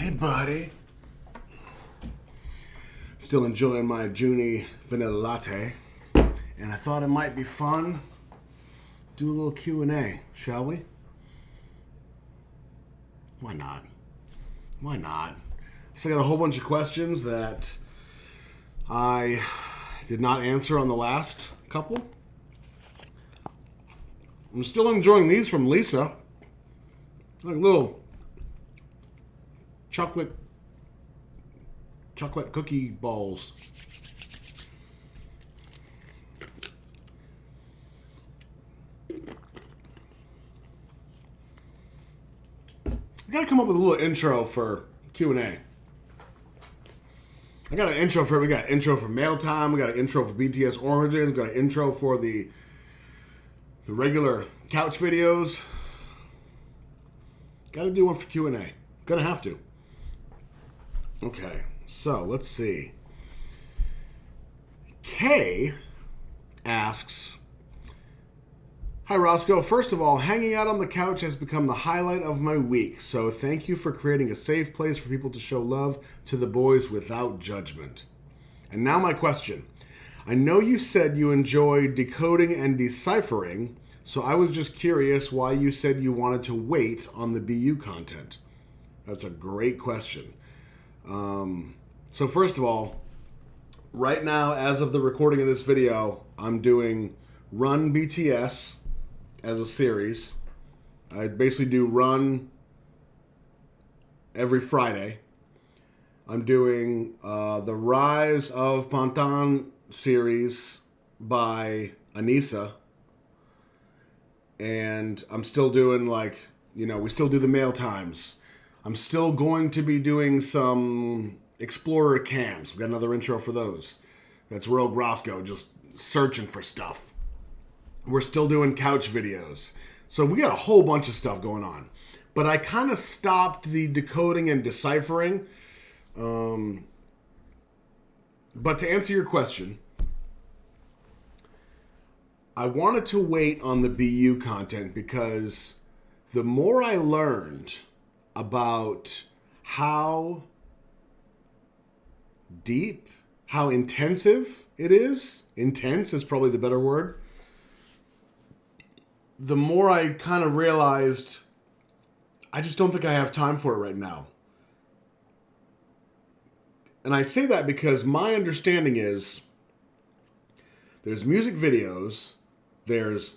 Hey, buddy. Still enjoying my Junie vanilla latte. And I thought it might be fun. Do a little Q&A, shall we? Why not? Why not? So I got a whole bunch of questions that I did not answer on the last couple. I'm still enjoying these from Lisa. Like little chocolate cookie balls. I gotta come up with a little intro for Q&A. I got an intro for it. We got an intro for Mail Time. We got an intro for BTS Origins. We got an intro for the regular couch videos. Got to do one for Q&A. Gonna have to. Okay, so let's see. Kay asks, "Hi Roscoe, first of all, hanging out on the couch has become the highlight of my week, so thank you for creating a safe place for people to show love to the boys without judgment. And now my question. I know you said you enjoy decoding and deciphering, so I was just curious why you said you wanted to wait on the BU content." That's a great question. So first of all, right now, as of the recording of this video, I'm doing Run BTS as a series. I basically do Run every Friday. I'm doing the Rise of Pantan series by Anissa. And I'm still doing we still do the mail times. I'm still going to be doing some Explorer cams. We've got another intro for those. That's Rogue Roscoe, just searching for stuff. We're still doing couch videos. So we got a whole bunch of stuff going on. But I kind of stopped the decoding and deciphering. But to answer your question, I wanted to wait on the BU content because the more I learned about how deep, how intensive it is, intense is probably the better word, the more I kind of realized I just don't think I have time for it right now. And I say that because my understanding is there's music videos, there's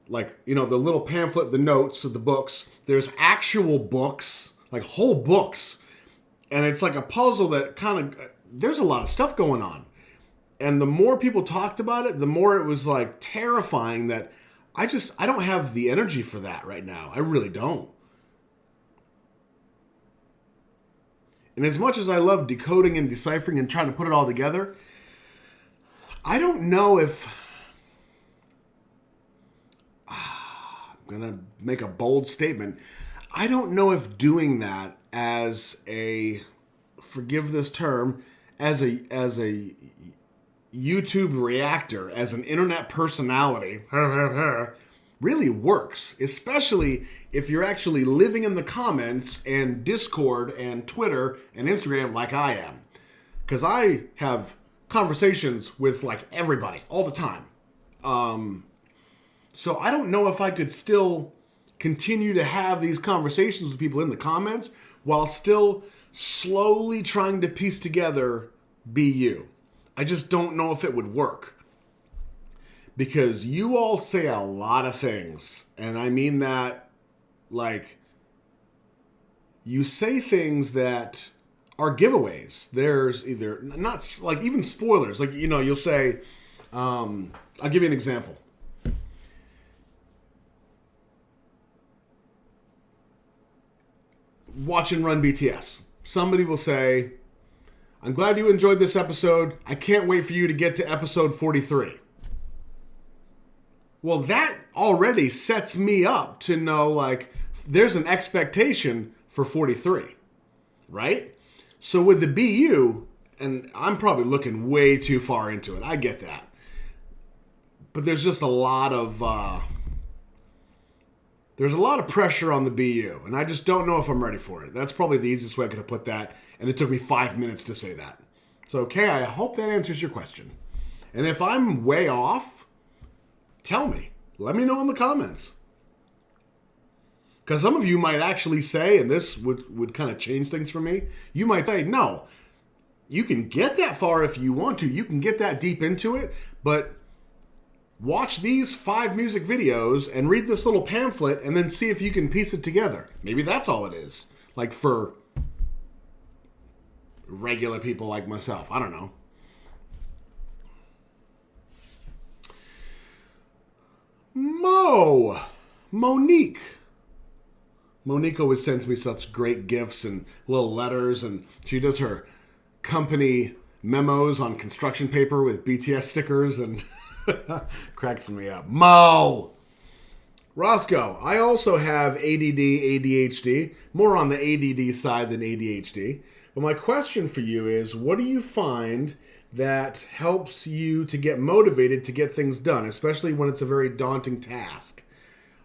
the little pamphlet, the notes of the books. There's actual books, like whole books. And it's like a puzzle that there's a lot of stuff going on. And the more people talked about it, the more it was like terrifying that I don't have the energy for that right now. I really don't. And as much as I love decoding and deciphering and trying to put it all together, I don't know if I'm going to make a bold statement. I don't know if doing that as forgive this term, as a YouTube reactor, as an internet personality, really works, especially if you're actually living in the comments and Discord and Twitter and Instagram like I am. Because I have conversations with everybody all the time. So I don't know if I could still continue to have these conversations with people in the comments while still slowly trying to piece together BU. I just don't know if it would work. Because you all say a lot of things. And I mean that, you say things that are giveaways. There's either, not, even spoilers. You'll say, I'll give you an example. Watch and Run BTS. Somebody will say, "I'm glad you enjoyed this episode. I can't wait for you to get to episode 43. Well, that already sets me up to know, there's an expectation for 43, right? So with the BU, and I'm probably looking way too far into it. I get that. But there's just a lot of There's a lot of pressure on the BU, and I just don't know if I'm ready for it. That's probably the easiest way I could have put that, and it took me 5 minutes to say that. So, Kay, I hope that answers your question. And if I'm way off, tell me. Let me know in the comments. Because some of you might actually say, and this would kind of change things for me, you might say, no, you can get that far if you want to. You can get that deep into it, but watch these 5 music videos and read this little pamphlet and then see if you can piece it together. Maybe that's all it is. Like for regular people like myself. I don't know. Monique always sends me such great gifts and little letters, and she does her company memos on construction paper with BTS stickers and cracks me up. Roscoe, I also have ADD, ADHD, more on the ADD side than ADHD. But my question for you is, what do you find that helps you to get motivated to get things done, especially when it's a very daunting task?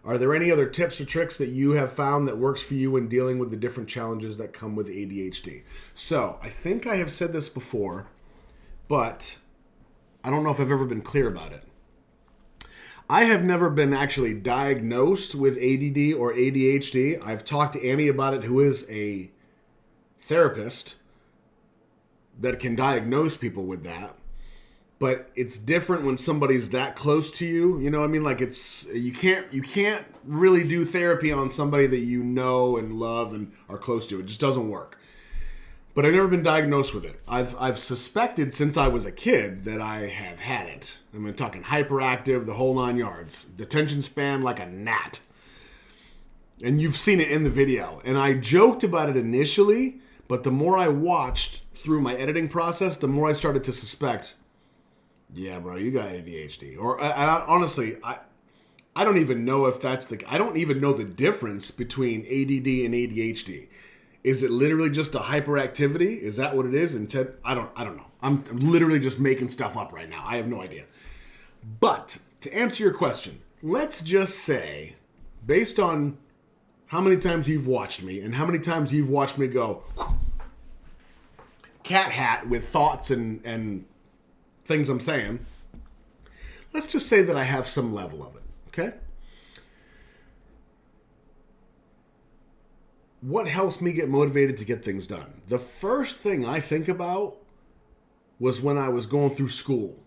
Are there any other tips or tricks that you have found that works for you when dealing with the different challenges that come with ADHD? So, I think I have said this before, but I don't know if I've ever been clear about it. I have never been actually diagnosed with ADD or ADHD. I've talked to Annie about it, who is a therapist that can diagnose people with that. But it's different when somebody's that close to you. You know what I mean? Like you can't really do therapy on somebody that you know and love and are close to. It just doesn't work. But I've never been diagnosed with it. I've suspected since I was a kid that I have had it. I mean, talking hyperactive, the whole 9 yards. Attention span like a gnat. And you've seen it in the video. And I joked about it initially, but the more I watched through my editing process, the more I started to suspect, yeah, bro, you got ADHD. Or honestly, I don't even know if that's I don't even know the difference between ADD and ADHD. Is it literally just a hyperactivity? Is that what it is? I don't know. I'm literally just making stuff up right now. I have no idea. But to answer your question, let's just say, based on how many times you've watched me and how many times you've watched me go cat hat with thoughts and things I'm saying, let's just say that I have some level of it, okay? What helps me get motivated to get things done? The first thing I think about was when I was going through school.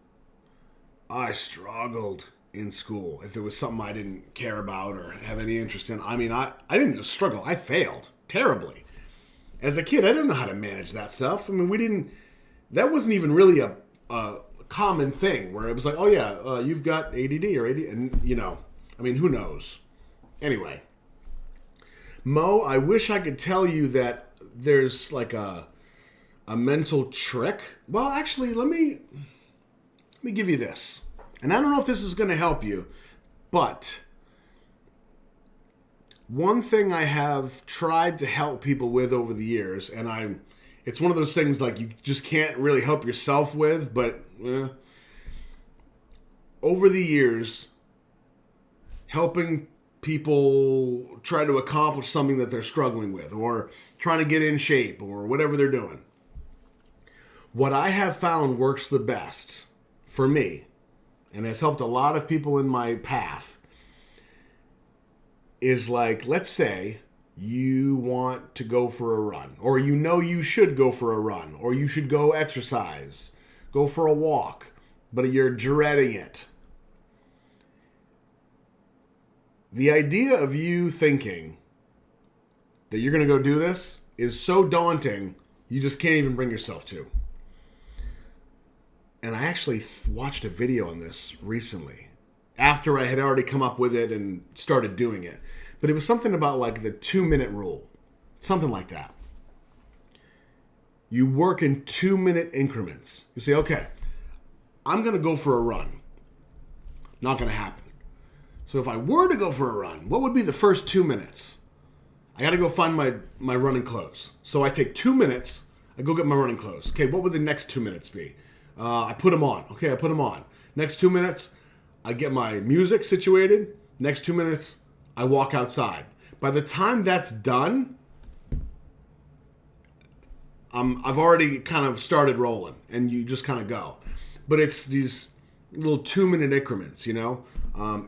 I struggled in school. If it was something I didn't care about or have any interest in, I mean, I didn't just struggle. I failed terribly. As a kid, I didn't know how to manage that stuff. I mean, that wasn't even really a common thing where it was like, oh yeah, you've got ADD or AD, and I mean, who knows? Anyway. Mo, I wish I could tell you that there's like a mental trick. Well, actually, let me give you this. And I don't know if this is going to help you, but one thing I have tried to help people with over the years, and it's one of those things like you just can't really help yourself with, but over the years, helping people try to accomplish something that they're struggling with or trying to get in shape or whatever they're doing. What I have found works the best for me, and has helped a lot of people in my path, is like, let's say you want to go for a run, or you should go for a run, or you should go exercise, go for a walk, but you're dreading it. The idea of you thinking that you're going to go do this is so daunting, you just can't even bring yourself to. And I actually watched a video on this recently, after I had already come up with it and started doing it. But it was something about like the 2-minute rule. Something like that. You work in 2-minute increments. You say, okay, I'm going to go for a run. Not going to happen. So if I were to go for a run, what would be the first 2 minutes? I got to go find my running clothes. So I take 2 minutes, I go get my running clothes. Okay, what would the next 2 minutes be? I put them on. Okay, I put them on. Next 2 minutes, I get my music situated. Next 2 minutes, I walk outside. By the time that's done, I've already kind of started rolling, and you just kind of go. But it's these little 2-minute increments, you know?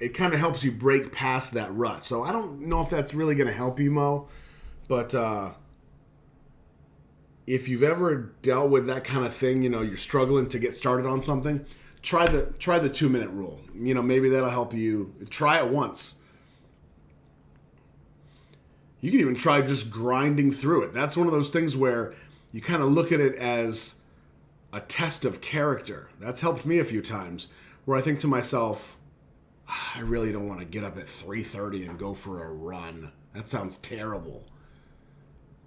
It kind of helps you break past that rut. So I don't know if that's really going to help you, Mo, but if you've ever dealt with that kind of thing, you know, you're struggling to get started on something, try the 2-minute rule. You know, maybe that'll help you. Try it once. You can even try just grinding through it. That's one of those things where you kind of look at it as a test of character. That's helped me a few times, where I think to myself, I really don't want to get up at 3:30 and go for a run. That sounds terrible.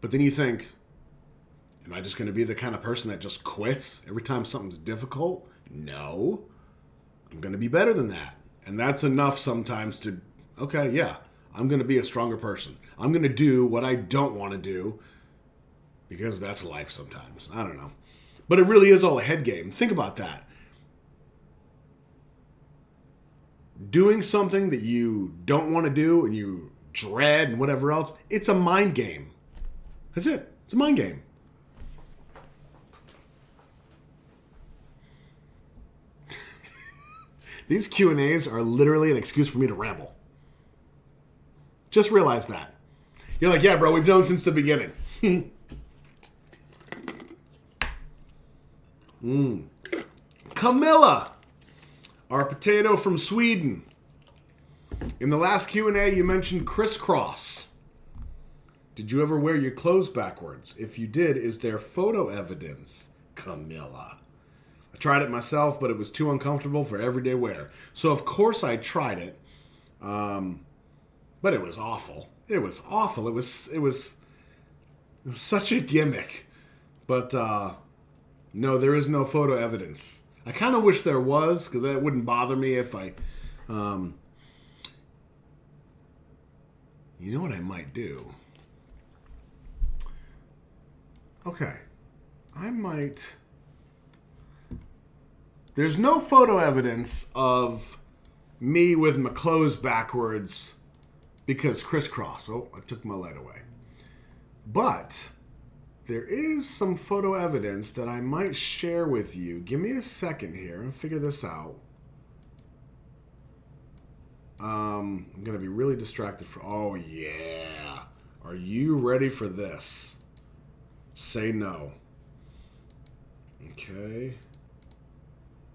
But then you think, am I just going to be the kind of person that just quits every time something's difficult? No. I'm going to be better than that. And that's enough sometimes to, okay, yeah, I'm going to be a stronger person. I'm going to do what I don't want to do, because that's life sometimes. I don't know. But it really is all a head game. Think about that. Doing something that you don't want to do and you dread and whatever else, it's a mind game. That's it. It's a mind game. These Q&As are literally an excuse for me to ramble. Just realize that. You're like, yeah, bro, we've known since the beginning. Camilla, our potato from Sweden. In the last Q&A, you mentioned crisscross. Did you ever wear your clothes backwards? If you did, is there photo evidence? Camilla. I tried it myself, but it was too uncomfortable for everyday wear. So, of course, I tried it. But it was awful. It was awful. It was such a gimmick. But, no, there is no photo evidence. I kind of wish there was, because that wouldn't bother me if I... you know what I might do? Okay. I might... There's no photo evidence of me with my clothes backwards because crisscross. Oh, I took my light away. But there is some photo evidence that I might share with you. Give me a second here and figure this out. I'm going to be really distracted for... Oh, yeah. Are you ready for this? Say no. Okay.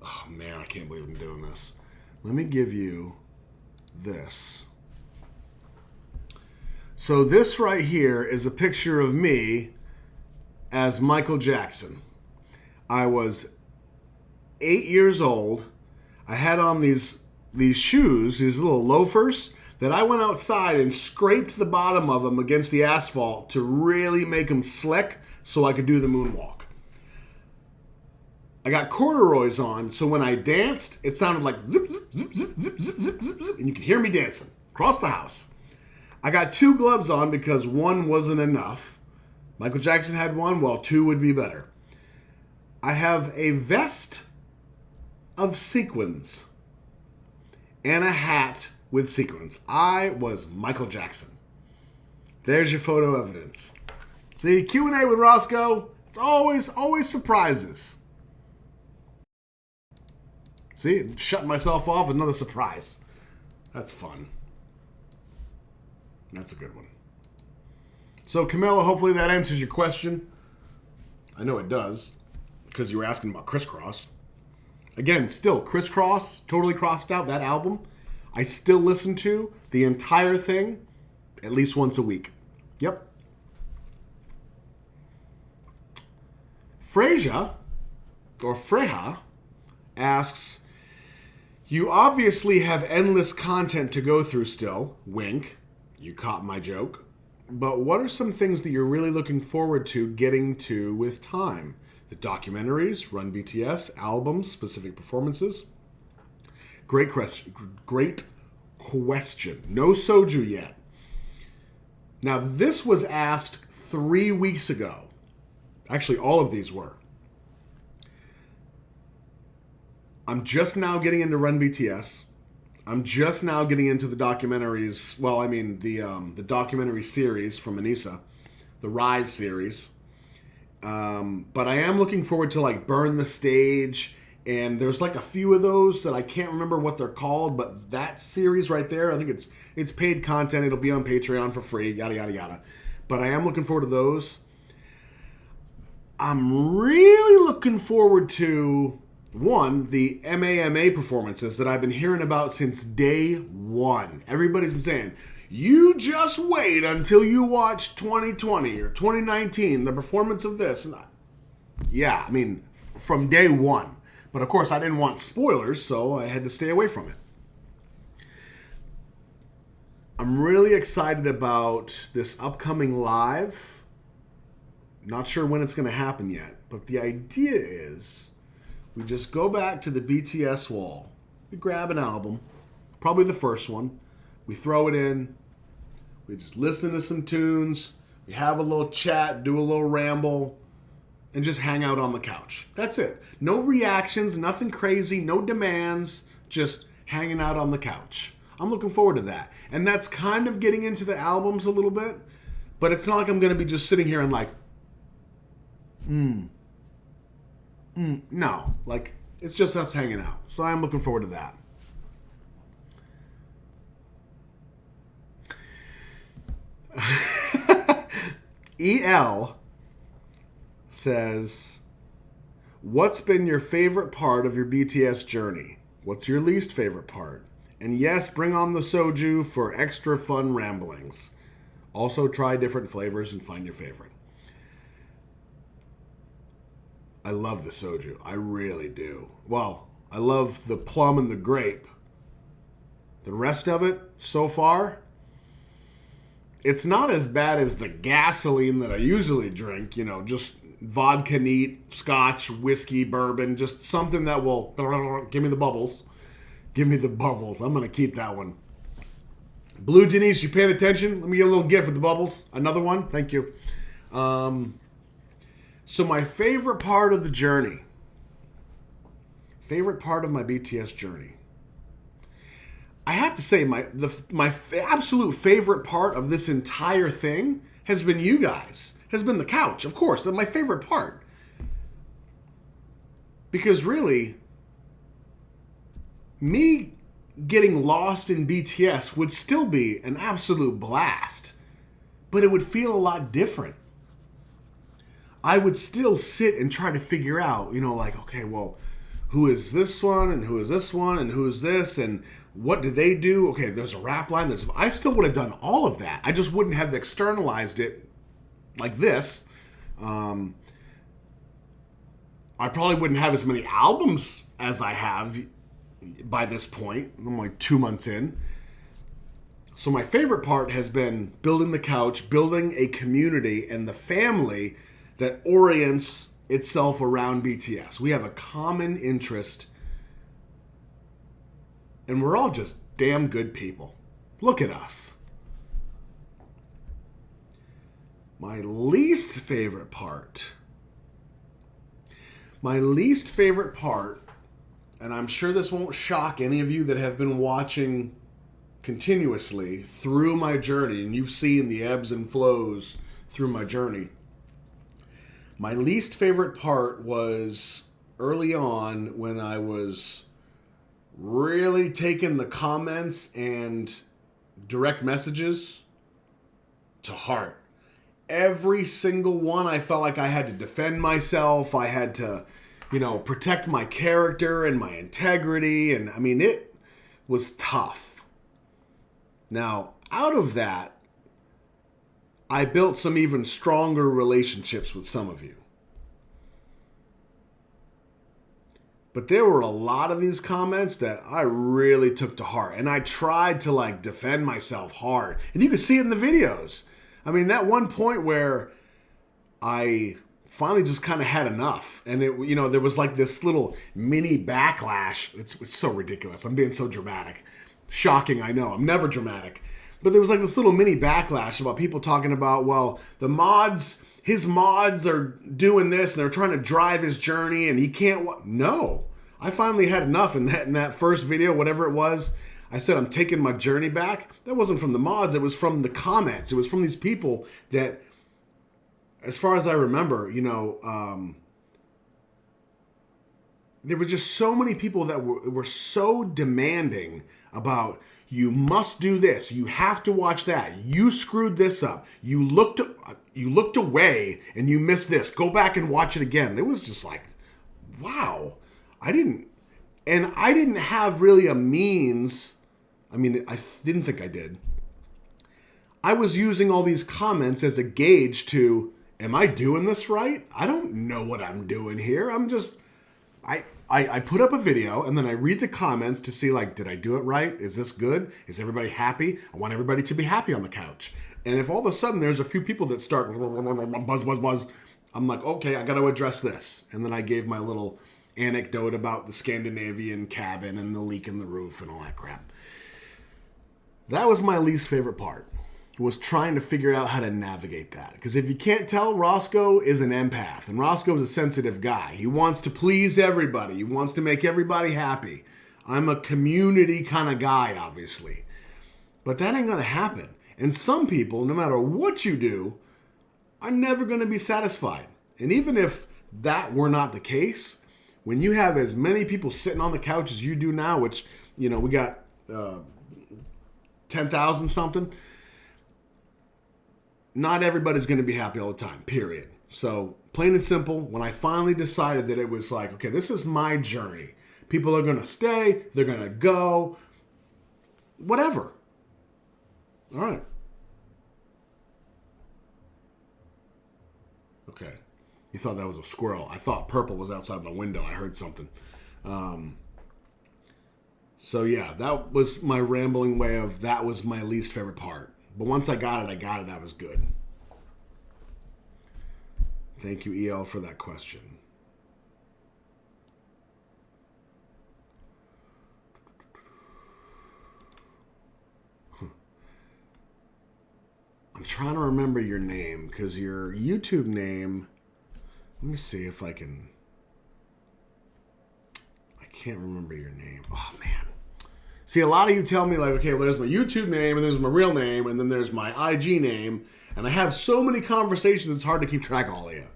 Oh, man, I can't believe I'm doing this. Let me give you this. So this right here is a picture of me as Michael Jackson. I was 8 years old. I had on these shoes, these little loafers, that I went outside and scraped the bottom of them against the asphalt to really make them slick so I could do the moonwalk. I got corduroys on, so when I danced, it sounded like zip, zip, zip, zip, zip, zip, zip, zip, zip, and you could hear me dancing across the house. I got 2 gloves on because 1 wasn't enough. Michael Jackson had 1, well, 2 would be better. I have a vest of sequins and a hat with sequins. I was Michael Jackson. There's your photo evidence. See, Q&A with Roscoe, it's always surprises. See, shutting myself off with another surprise. That's fun. That's a good one. So, Camilla, hopefully that answers your question. I know it does, because you were asking about crisscross. Again, still, crisscross, totally crossed out, that album, I still listen to the entire thing at least once a week. Yep. Freja, or Freja, asks, you obviously have endless content to go through still. Wink. You caught my joke. But what are some things that you're really looking forward to getting to with time? The documentaries, Run BTS, albums, specific performances? Great question. Great question. No soju yet. Now, this was asked 3 weeks ago. Actually, all of these were. I'm just now getting into Run BTS. I'm just now getting into the documentaries. Well, I mean the documentary series from Anissa, the Rise series. But I am looking forward to like Burn the Stage, and there's like a few of those that I can't remember what they're called. But that series right there, I think it's paid content. It'll be on Patreon for free. Yada yada yada. But I am looking forward to those. I'm really looking forward to the MAMA performances that I've been hearing about since day one. Everybody's been saying, you just wait until you watch 2020 or 2019, the performance of this. Yeah, I mean, from day one. But of course, I didn't want spoilers, so I had to stay away from it. I'm really excited about this upcoming live. Not sure when it's going to happen yet, but the idea is we just go back to the BTS wall. We grab an album, probably the first one. We throw it in. We just listen to some tunes. We have a little chat, do a little ramble, and just hang out on the couch. That's it. No reactions, nothing crazy, no demands, just hanging out on the couch. I'm looking forward to that. And that's kind of getting into the albums a little bit, but it's not like I'm going to be just sitting here and like, no, like it's just us hanging out. So I'm looking forward to that. EL says, what's been your favorite part of your BTS journey? What's your least favorite part? And yes, bring on the soju for extra fun ramblings. Also try different flavors and find your favorite. I love the soju. I really do. Well, I love the plum and the grape. The rest of it, so far, it's not as bad as the gasoline that I usually drink. You know, just vodka neat, scotch, whiskey, bourbon, just something that will give me the bubbles. Give me the bubbles. I'm going to keep that one. Blue Denise, you paying attention? Let me get a little gift with the bubbles. Another one? Thank you. So my favorite part of the journey, favorite part of my BTS journey, I have to say my absolute favorite part of this entire thing has been you guys, has been the couch, of course. That's my favorite part. Because really, me getting lost in BTS would still be an absolute blast, but it would feel a lot different. I would still sit and try to figure out, you know, like, okay, well, who is this one and who is this one and who is this and what do they do? Okay, there's a rap line. I still would have done all of that. I just wouldn't have externalized it like this. I probably wouldn't have as many albums as I have by this point. I'm like 2 months in. So my favorite part has been building the couch, building a community and the family that orients itself around BTS. We have a common interest, and we're all just damn good people. Look at us. My least favorite part, and I'm sure this won't shock any of you that have been watching continuously through my journey, and you've seen the ebbs and flows through my journey. My least favorite part was early on when I was really taking the comments and direct messages to heart. Every single one, I felt like I had to defend myself. I had to, protect my character and my integrity. And I mean, it was tough. Now, out of that, I built some even stronger relationships with some of you. But there were a lot of these comments that I really took to heart. And I tried to defend myself hard. And you can see it in the videos. I mean, that one point where I finally just kind of had enough. And there was this little mini backlash. It's so ridiculous. I'm being so dramatic. Shocking, I know. I'm never dramatic. But there was this little mini backlash about people talking about, well, his mods are doing this and they're trying to drive his journey and he can't. No, I finally had enough in that first video, whatever it was. I said I'm taking my journey back. That wasn't from the mods. It was from the comments. It was from these people that, as far as I remember, there were just so many people that were so demanding about, you must do this, you have to watch that, you screwed this up, you looked away and you missed this, go back and watch it again. It was just like, wow. I didn't have really a means. I mean, I didn't think I did. I was using all these comments as a gauge to, am I doing this right? I don't know what I'm doing here. I put up a video and then I read the comments to see, like, did I do it right? Is this good? Is everybody happy? I want everybody to be happy on the couch. And if all of a sudden there's a few people that start buzz, buzz, buzz, I'm like, okay, I got to address this. And then I gave my little anecdote about the Scandinavian cabin and the leak in the roof and all that crap. That was my least favorite part, was trying to figure out how to navigate that. Because if you can't tell, Roscoe is an empath, and Roscoe is a sensitive guy. He wants to please everybody. He wants to make everybody happy. I'm a community kind of guy, obviously. But that ain't going to happen. And some people, no matter what you do, are never going to be satisfied. And even if that were not the case, when you have as many people sitting on the couch as you do now, which, we got 10,000 something, not everybody's going to be happy all the time, period. So, plain and simple, when I finally decided that it was like, okay, this is my journey. People are going to stay, they're going to go, whatever. All right. Okay. You thought that was a squirrel. I thought purple was outside my window. I heard something. So, yeah, that was my rambling way of, that was my least favorite part. But once I got it, I was good. Thank you, EL, for that question. I'm trying to remember your name, because your YouTube name, let me see if I can. I can't remember your name. Oh, man. See, a lot of you tell me, like, okay, well, there's my YouTube name, and there's my real name, and then there's my IG name, and I have so many conversations, it's hard to keep track of all of you.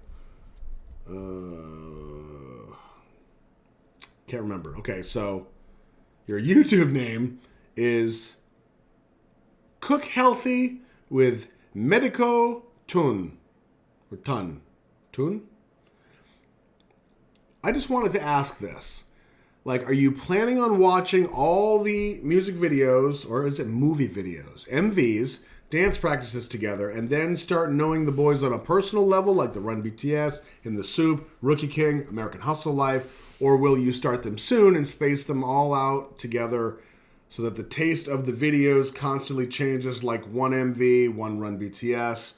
Can't remember. Okay, so your YouTube name is Cook Healthy with Medico Tun. Or Tun. Tun? I just wanted to ask this. Like, are you planning on watching all the music videos, or is it movie videos, MVs, dance practices together, and then start knowing the boys on a personal level, like the Run BTS, In the Soup, Rookie King, American Hustle Life, or will you start them soon and space them all out together so that the taste of the videos constantly changes, like one MV, one Run BTS,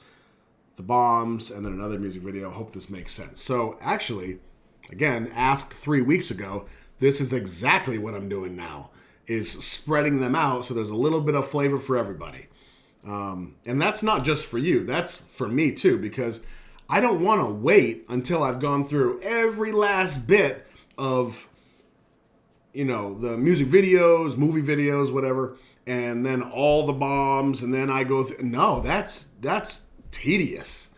the bombs, and then another music video? I hope this makes sense. So, actually, again, asked 3 weeks ago, this is exactly what I'm doing now, is spreading them out so there's a little bit of flavor for everybody. And that's not just for you. That's for me, too, because I don't want to wait until I've gone through every last bit of, the music videos, movie videos, whatever, and then all the bombs, and then I go through. No, that's tedious.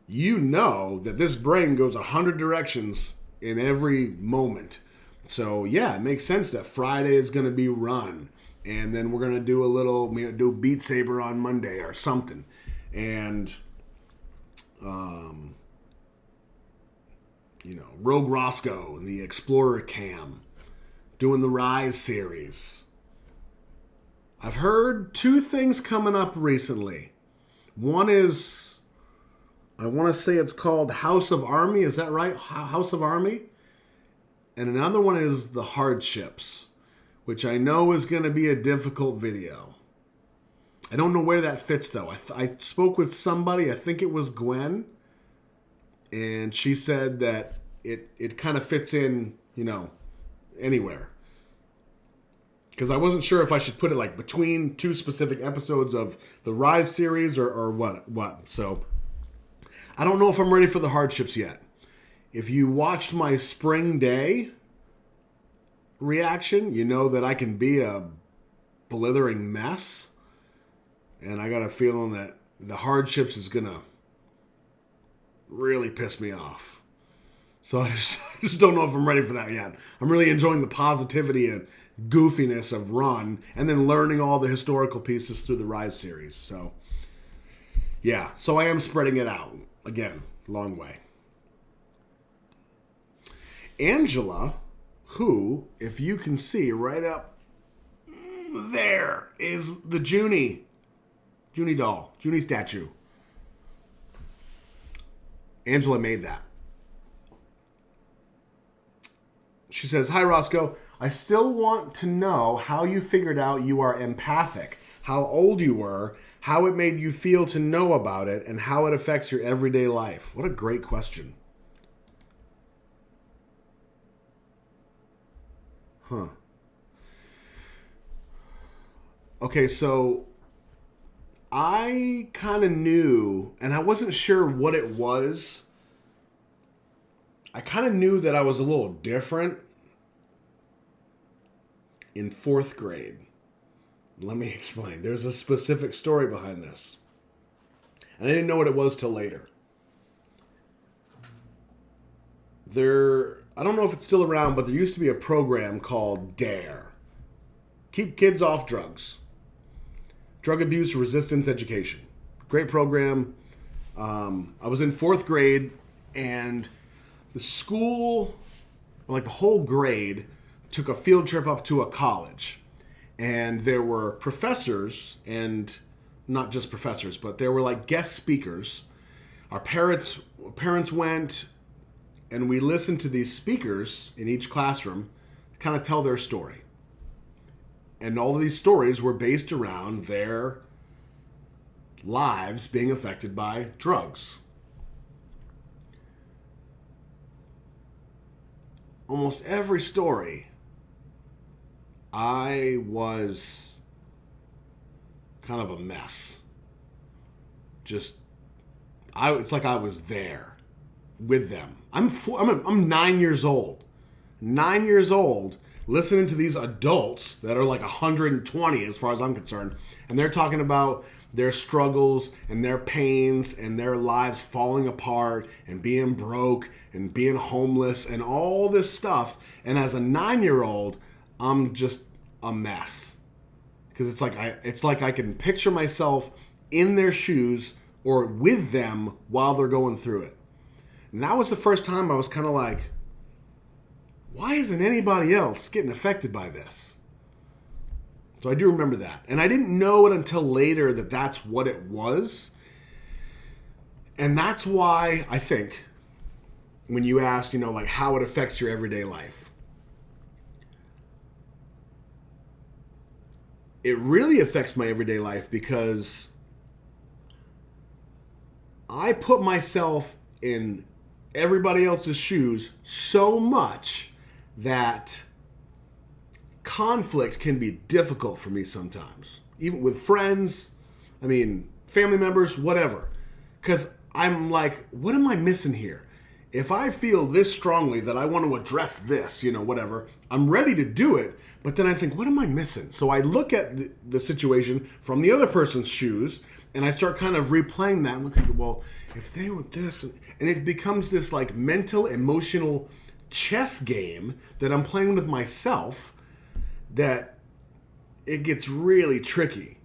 You know that this brain goes 100 directions in every moment. So, yeah, it makes sense that Friday is going to be Run. And then we're going to do do Beat Saber on Monday or something. And, Rogue Roscoe and the Explorer Cam. Doing the Rise series. I've heard 2 things coming up recently. One is, I want to say it's called House of Army. Is that right? House of Army? And another one is The Hardships, which I know is going to be a difficult video. I don't know where that fits, though. I spoke with somebody, I think it was Gwen, and she said that it kind of fits in, anywhere. Because I wasn't sure if I should put it, like, between 2 specific episodes of the Rise series or what. So, I don't know if I'm ready for The Hardships yet. If you watched my Spring Day, reaction. You know that I can be a blithering mess. And I got a feeling that the hardships is going to really piss me off. So I just don't know if I'm ready for that yet. I'm really enjoying the positivity and goofiness of Run, and then learning all the historical pieces through the Rise series. So, yeah. So I am spreading it out. Again, long way. Angela, who, if you can see right up there, is the Junie doll, Junie statue. Angela made that. She says, "Hi, Roscoe. I still want to know how you figured out you are empathic, how old you were, how it made you feel to know about it, and how it affects your everyday life." What a great question. Huh. Okay, so I kind of knew, and I wasn't sure what it was. I kind of knew that I was a little different in 4th grade. Let me explain. There's a specific story behind this. And I didn't know what it was till later. I don't know if it's still around, but there used to be a program called DARE. Keep Kids Off Drugs. Drug Abuse Resistance Education. Great program. I was in 4th grade, and the school, like the whole grade, took a field trip up to a college. And there were professors, and not just professors, but there were like guest speakers. Our parents went, and we listened to these speakers in each classroom kind of tell their story. And all of these stories were based around their lives being affected by drugs. Almost every story, I was kind of a mess. It's like I was there with them. I'm 9 years old. 9 years old, listening to these adults that are like 120 as far as I'm concerned, and they're talking about their struggles and their pains and their lives falling apart and being broke and being homeless and all this stuff. And as a 9-year-old, I'm just a mess. Because it's like I can picture myself in their shoes or with them while they're going through it. And that was the first time I was kind of like, why isn't anybody else getting affected by this? So I do remember that. And I didn't know it until later that that's what it was. And that's why I think when you ask, like how it affects your everyday life, it really affects my everyday life because I put myself in everybody else's shoes so much that conflict can be difficult for me sometimes. Even with friends, family members, whatever. Because I'm like, what am I missing here? If I feel this strongly that I want to address this, whatever, I'm ready to do it. But then I think, what am I missing? So I look at the situation from the other person's shoes, and I start kind of replaying that and looking, well, if they want this, and it becomes this like mental, emotional chess game that I'm playing with myself, that it gets really tricky.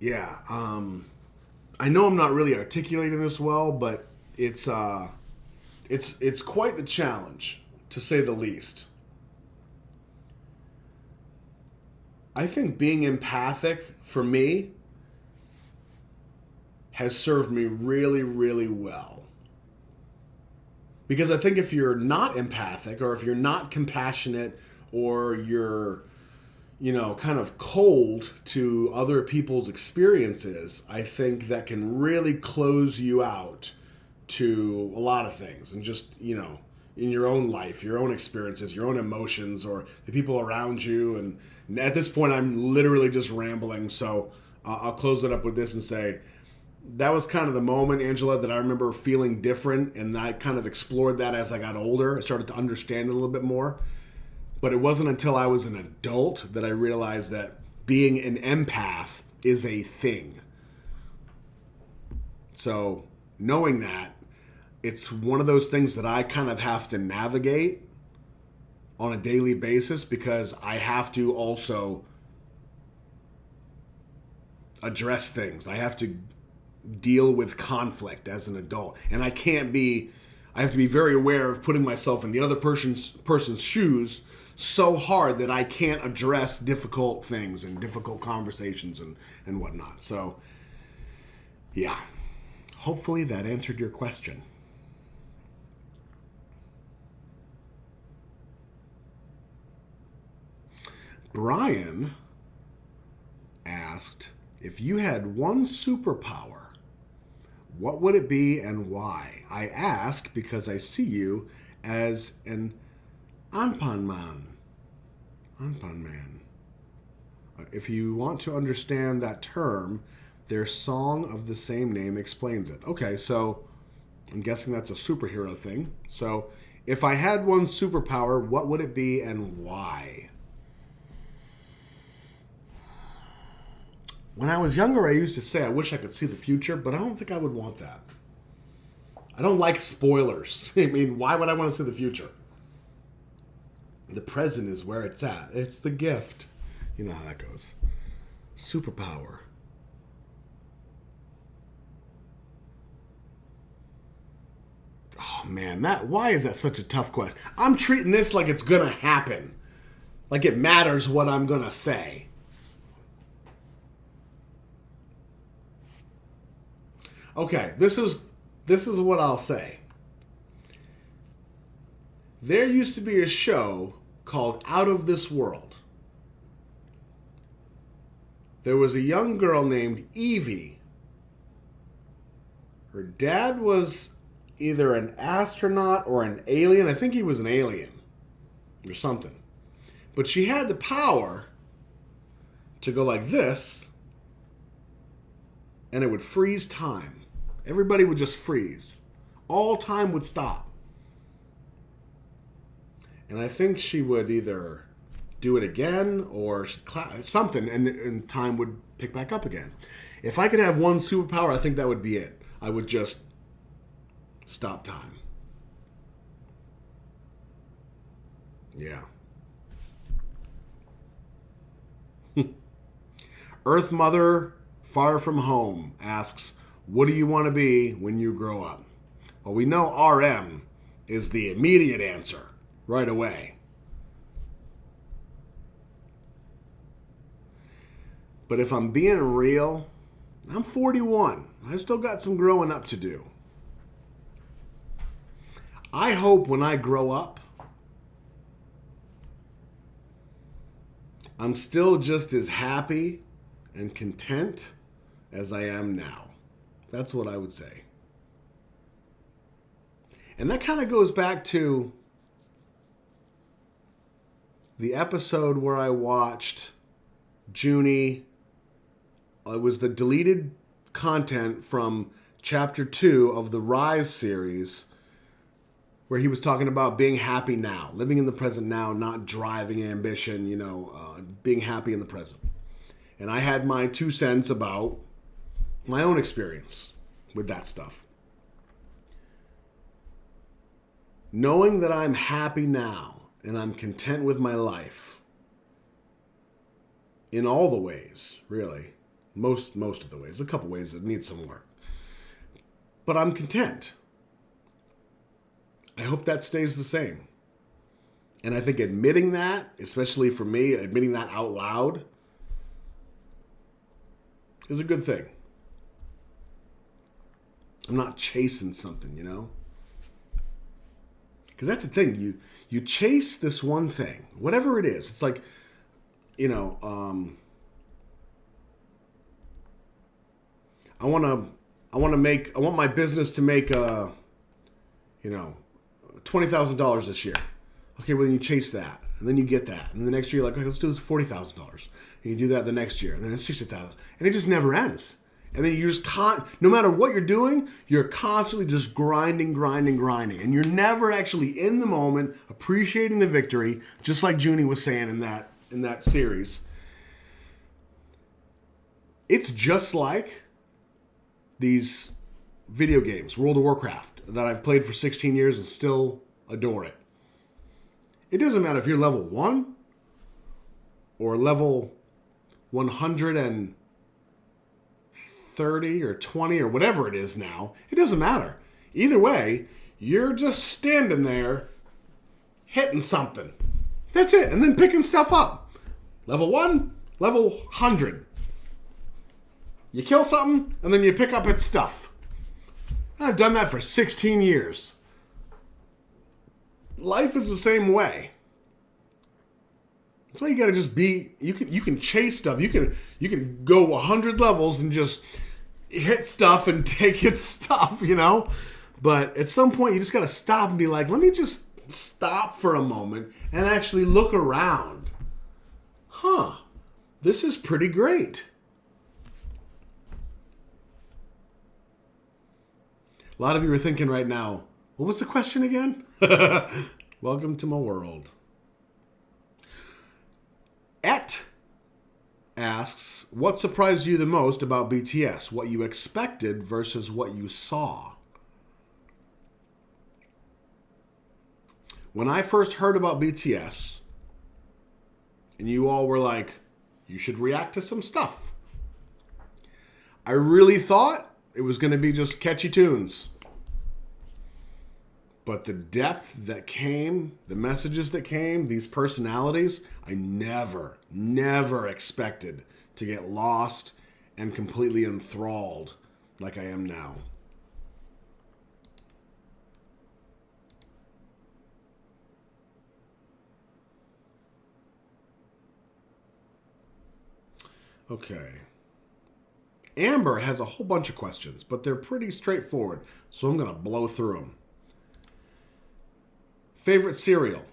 Yeah, I know I'm not really articulating this well, but it's quite the challenge, to say the least. I think being empathic, for me, has served me really, really well. Because I think if you're not empathic, or if you're not compassionate, or you're, kind of cold to other people's experiences, I think that can really close you out to a lot of things. And just, in your own life, your own experiences, your own emotions, or the people around you. And at this point, I'm literally just rambling. So I'll close it up with this and say, that was kind of the moment, Angela, that I remember feeling different. And I kind of explored that as I got older. I started to understand it a little bit more. But it wasn't until I was an adult that I realized that being an empath is a thing. So knowing that, it's one of those things that I kind of have to navigate on a daily basis, because I have to also address things. I have to deal with conflict as an adult. And I have to be very aware of putting myself in the other person's shoes so hard that I can't address difficult things and difficult conversations and whatnot. So, yeah. Hopefully that answered your question. Brian asked, if you had one superpower, what would it be and why? I ask because I see you as an Anpan man. Anpan man. If you want to understand that term, their song of the same name explains it. Okay, so I'm guessing that's a superhero thing. So if I had one superpower, what would it be and why? When I was younger, I used to say I wish I could see the future, but I don't think I would want that. I don't like spoilers. I mean, why would I want to see the future? The present is where it's at. It's the gift. You know how that goes. Superpower. Oh man, why is that such a tough question? I'm treating this like it's gonna happen. Like it matters what I'm gonna say. Okay, this is what I'll say. There used to be a show called Out of This World. There was a young girl named Evie. Her dad was either an astronaut or an alien. I think he was an alien or something. But she had the power to go like this, and it would freeze time. Everybody would just freeze. All time would stop. And I think she would either do it again or something, and time would pick back up again. If I could have one superpower, I think that would be it. I would just stop time. Yeah. Earth Mother Far From Home asks, what do you want to be when you grow up? Well, we know RM is the immediate answer right away. But if I'm being real, I'm 41. I still got some growing up to do. I hope when I grow up, I'm still just as happy and content as I am now. That's what I would say. And that kind of goes back to the episode where I watched Junie. It was the deleted content from chapter 2 of the Rise series, where he was talking about being happy now, living in the present now, not driving ambition, being happy in the present. And I had my 2 cents about my own experience with that stuff. Knowing that I'm happy now and I'm content with my life in all the ways, really. Most of the ways. A couple ways that need some work. But I'm content. I hope that stays the same. And I think admitting that, especially for me, admitting that out loud is a good thing. I'm not chasing something, Because that's the thing. You chase this one thing, whatever it is. It's like, I want my business to make $20,000 this year. Okay, well then you chase that, and then you get that, and the next year you're like, okay, let's do $40,000, and you do that the next year, and then it's $60,000, and it just never ends. And then you just no matter what you're doing, you're constantly just grinding. And you're never actually in the moment appreciating the victory, just like Junie was saying in that series. It's just like these video games, World of Warcraft, that I've played for 16 years and still adore it. It doesn't matter if you're level 1 or level 130 or 20 or whatever it is now. It doesn't matter. Either way, you're just standing there hitting something. That's it. And then picking stuff up. Level 1, level 100. You kill something, and then you pick up its stuff. I've done that for 16 years. Life is the same way. That's why you gotta just be. You can chase stuff. You can go 100 levels and just hit stuff and take its stuff, you know. But at some point, you just gotta stop and be like, let me just stop for a moment and actually look around. This is pretty great. A lot of you are thinking right now, what was the question again? Welcome to my world. Et asks, what surprised you the most about BTS? What you expected versus what you saw? When I first heard about BTS, and you all were like, you should react to some stuff, I really thought it was going to be just catchy tunes. But the depth that came, the messages that came, these personalities, I never expected to get lost and completely enthralled like I am now. Okay. Amber has a whole bunch of questions, but they're pretty straightforward, so I'm going to blow through them. Favorite cereal?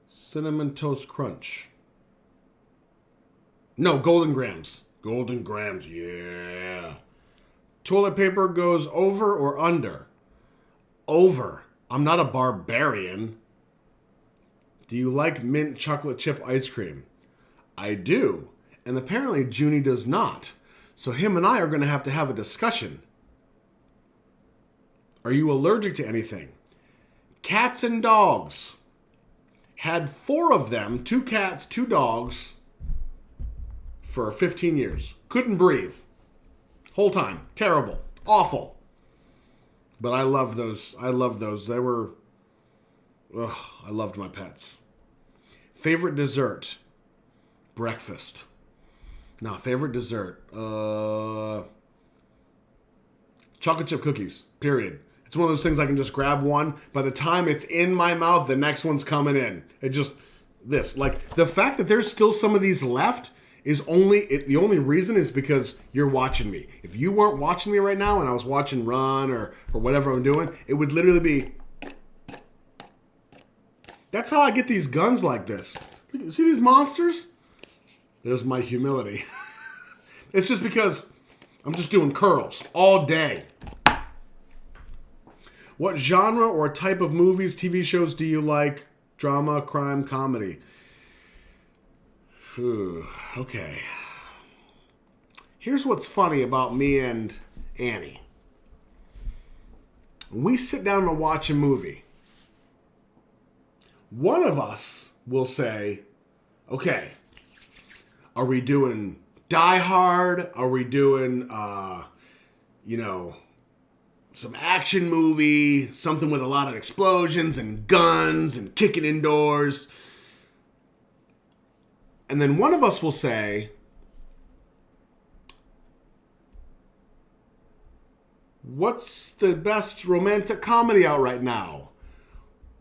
Cinnamon Toast Crunch. No, Golden Grams. Golden Grams, yeah. Toilet paper goes over or under? Over. I'm not a barbarian. Do you like mint chocolate chip ice cream? I do. And apparently Junie does not. So him and I are going to have a discussion. Are you allergic to anything? Cats and dogs. Had 4 of them, 2 cats, 2 dogs, for 15 years. Couldn't breathe. Whole time. Terrible. Awful. But I loved those. They were... I loved my pets. Favorite dessert? Breakfast. No, favorite dessert. Chocolate chip cookies. Period. It's one of those things I can just grab one. By the time it's in my mouth, the next one's coming in. Like, the fact that there's still some of these left is the only reason is because you're watching me. If you weren't watching me right now and I was watching Run or whatever I'm doing, it would literally be... That's how I get these guns like this. See these monsters? There's my humility. It's just because I'm just doing curls all day. What genre or type of movies, TV shows do you like? Drama, crime, comedy? Okay. Here's what's funny about me and Annie. When we sit down and watch a movie, one of us will say, okay, are we doing Die Hard? Are we doing, some action movie, something with a lot of explosions and guns and kicking indoors? And then one of us will say, what's the best romantic comedy out right now?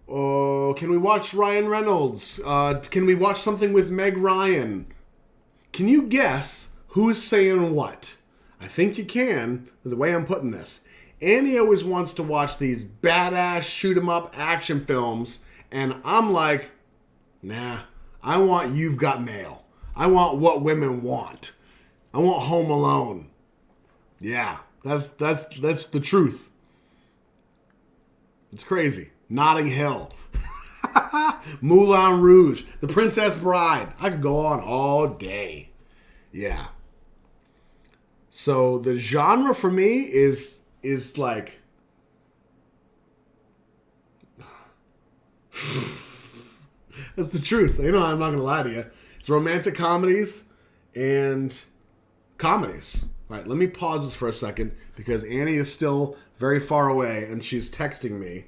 Oh, can we watch Ryan Reynolds? Can we watch something with Meg Ryan? Can you guess who's saying what? I think you can, the way I'm putting this. Annie always wants to watch these badass shoot 'em up action films, and I'm like, Nah, I want You've Got Mail. I want What Women Want. I want Home Alone. Yeah, that's the truth. It's crazy. Notting Hill. Moulin Rouge. The Princess Bride. I could go on all day. Yeah. So the genre for me is like that's the truth. You know, I'm not gonna lie to you. It's romantic comedies and comedies. All right, let me pause this for a second because Annie is still very far away and she's texting me.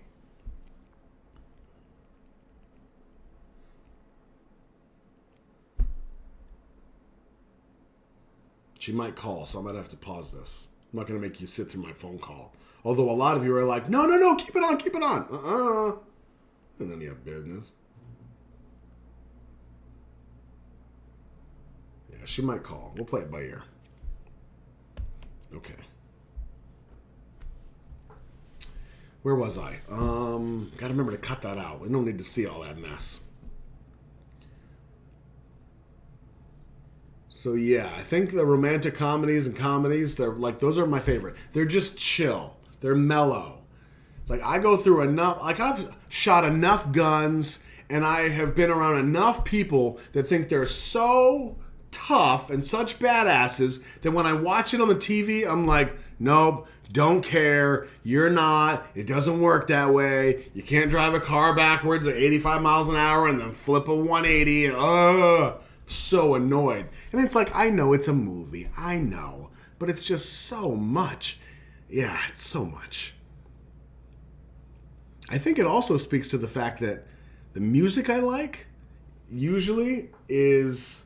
She might call, so I might have to pause this. I'm not going to make you sit through my phone call. Although a lot of you are like, no, keep it on, keep it on. And then you have business. Yeah, she might call. We'll play it by ear. Okay. Where was I? Gotta remember to cut that out. We don't need to see all that mess. So yeah, I think the romantic comedies and comedies, they're like, those are my favorite. They're just chill. They're mellow. It's like I go through enough, like I've shot enough guns and I have been around enough people that think they're so tough and such badasses that when I watch it on the TV, I'm like, nope, don't care. You're not. It doesn't work that way. You can't drive a car backwards at 85 miles an hour and then flip a 180 and so annoyed. And it's like, I know it's a movie. I know. But it's just so much. Yeah, it's so much. I think it also speaks to the fact that the music I like usually is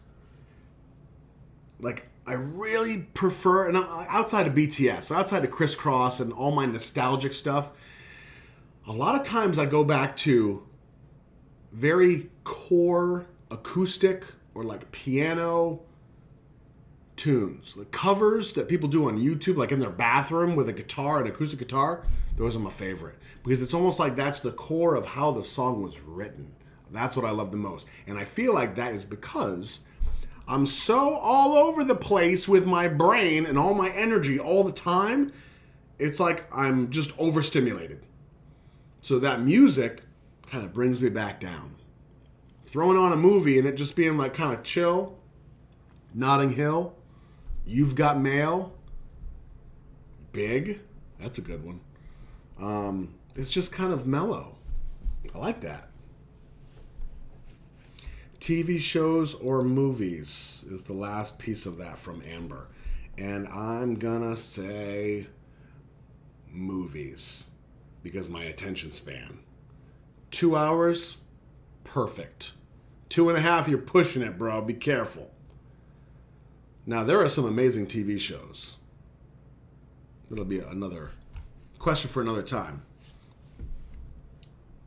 like, I really prefer, and outside of BTS, outside of Crisscross and all my nostalgic stuff, a lot of times I go back to very core acoustic or like piano tunes, like covers that people do on YouTube, like in their bathroom with a guitar, an acoustic guitar. Those are my favorite because it's almost like that's the core of how the song was written. That's what I love the most. And I feel like that is because I'm so all over the place with my brain and all my energy all the time. It's like I'm just overstimulated. So that music kind of brings me back down. Throwing on a movie and it just being like kind of chill. Notting Hill. You've Got Mail. Big. That's a good one. It's just kind of mellow. I like that. TV shows or movies is the last piece of that from Amber. And I'm gonna say movies because my attention span. 2 hours, perfect. 2.5, you're pushing it, bro. Be careful. Now, there are some amazing TV shows. That'll be another question for another time.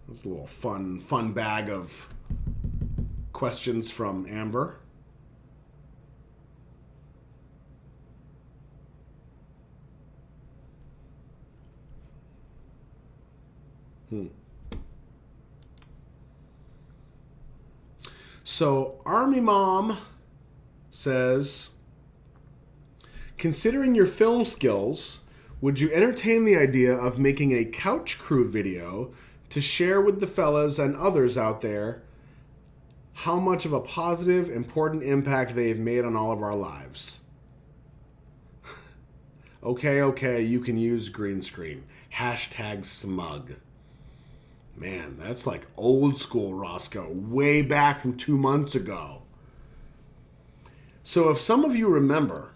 That's a little fun bag of questions from Amber. So, Army Mom says, considering your film skills, would you entertain the idea of making a couch crew video to share with the fellas and others out there how much of a positive, important impact they've made on all of our lives? Okay, you can use green screen. Hashtag smug. Man, that's like old school Roscoe, way back from 2 months ago. So if some of you remember,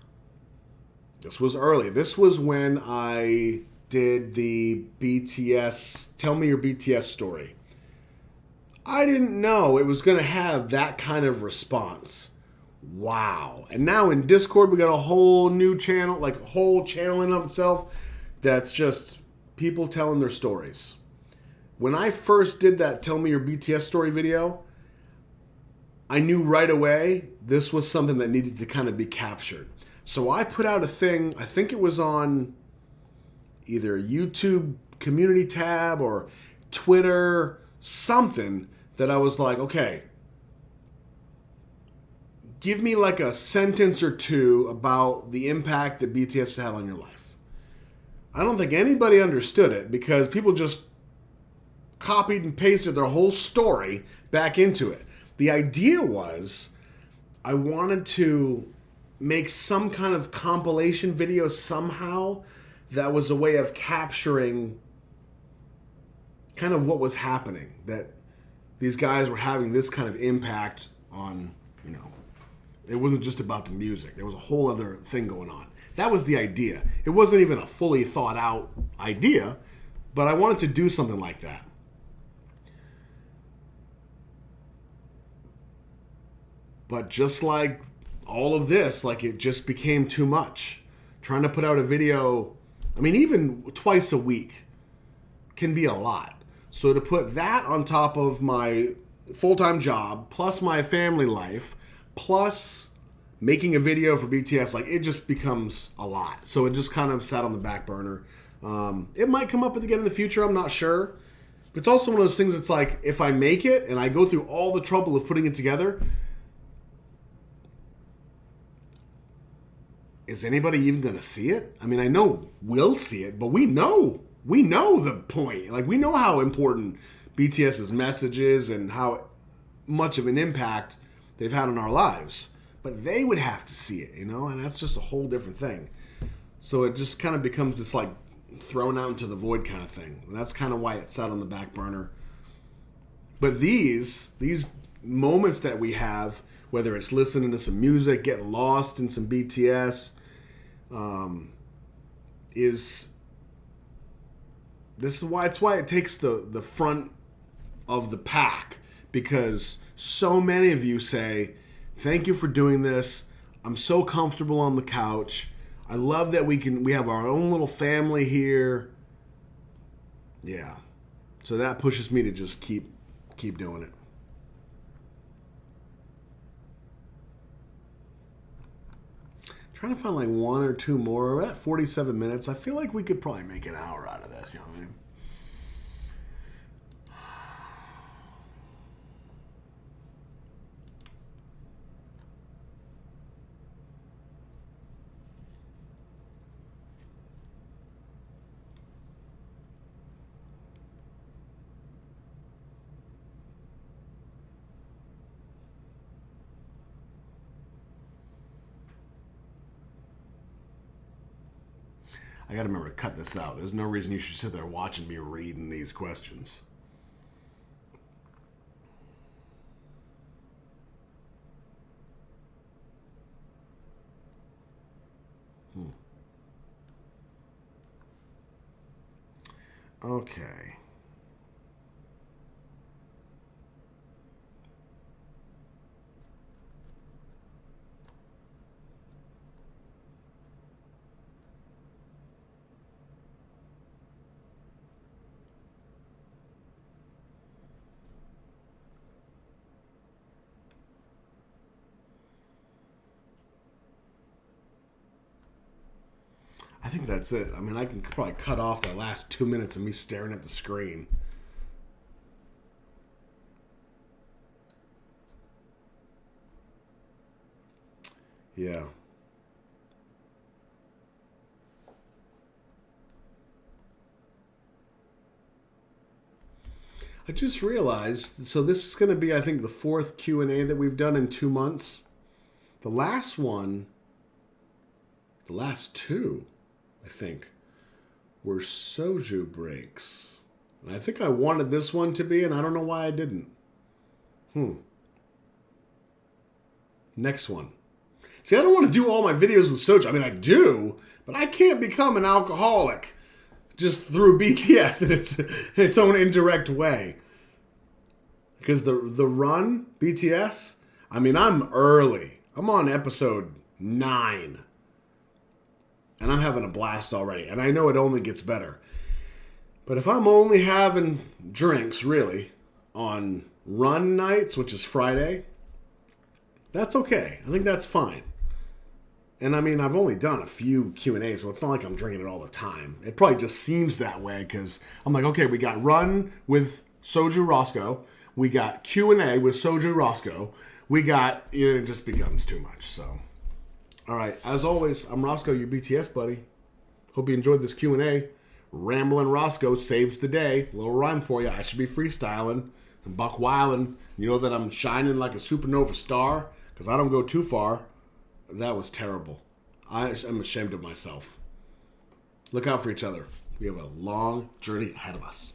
this was early. This was when I did the BTS, Tell Me Your BTS Story. I didn't know it was going to have that kind of response. Wow. And now in Discord, we got a whole new channel, like a whole channel in of itself that's just people telling their stories. When I first did that Tell Me Your BTS Story video, I knew right away this was something that needed to kind of be captured. So I put out a thing, I think it was on either YouTube community tab or Twitter, something that I was like, okay, give me like a sentence or two about the impact that BTS had on your life. I don't think anybody understood it because people just copied and pasted their whole story back into it. The idea was I wanted to make some kind of compilation video somehow that was a way of capturing kind of what was happening, that these guys were having this kind of impact on, it wasn't just about the music. There was a whole other thing going on. That was the idea. It wasn't even a fully thought out idea, but I wanted to do something like that. But just like all of this, like it just became too much. Trying to put out a video, even twice a week can be a lot. So to put that on top of my full-time job, plus my family life, plus making a video for BTS, like it just becomes a lot. So it just kind of sat on the back burner. It might come up again in the future, I'm not sure. But it's also one of those things that's like, if I make it and I go through all the trouble of putting it together, is anybody even going to see it? I know we'll see it, but we know the point. Like, we know how important BTS's message is and how much of an impact they've had on our lives. But they would have to see it, and that's just a whole different thing. So it just kind of becomes this, like, thrown out into the void kind of thing. And that's kind of why it sat on the back burner. But these moments that we have, whether it's listening to some music, getting lost in some BTS, this is why it takes the front of the pack, because so many of you say, thank you for doing this. I'm so comfortable on the couch. I love that we have our own little family here. Yeah. So that pushes me to just keep doing it. Trying to find like one or two more. We're at 47 minutes. I feel like we could probably make an hour out of this, you know what I mean? I gotta remember to cut this out. There's no reason you should sit there watching me reading these questions. Okay. I think that's it. I can probably cut off the last 2 minutes of me staring at the screen. Yeah. I just realized, so this is going to be, I think, the fourth Q&A that we've done in 2 months. The last two, I think, were soju breaks. And I think I wanted this one to be, and I don't know why I didn't. Next one. See, I don't want to do all my videos with soju. I do, but I can't become an alcoholic just through BTS in its own indirect way. Because the run, BTS, I'm early. I'm on episode 9. And I'm having a blast already. And I know it only gets better. But if I'm only having drinks, really, on run nights, which is Friday, that's okay. I think that's fine. And I've only done a few Q&As, so it's not like I'm drinking it all the time. It probably just seems that way because I'm like, okay, we got run with Soju Roscoe. We got Q&A with Soju Roscoe. it just becomes too much. So, all right. As always, I'm Roscoe, your BTS buddy. Hope you enjoyed this Q&A. Ramblin' Roscoe saves the day. Little rhyme for you. I should be freestyling and buck wildin'. You know that I'm shining like a supernova star because I don't go too far. That was terrible. I am ashamed of myself. Look out for each other. We have a long journey ahead of us.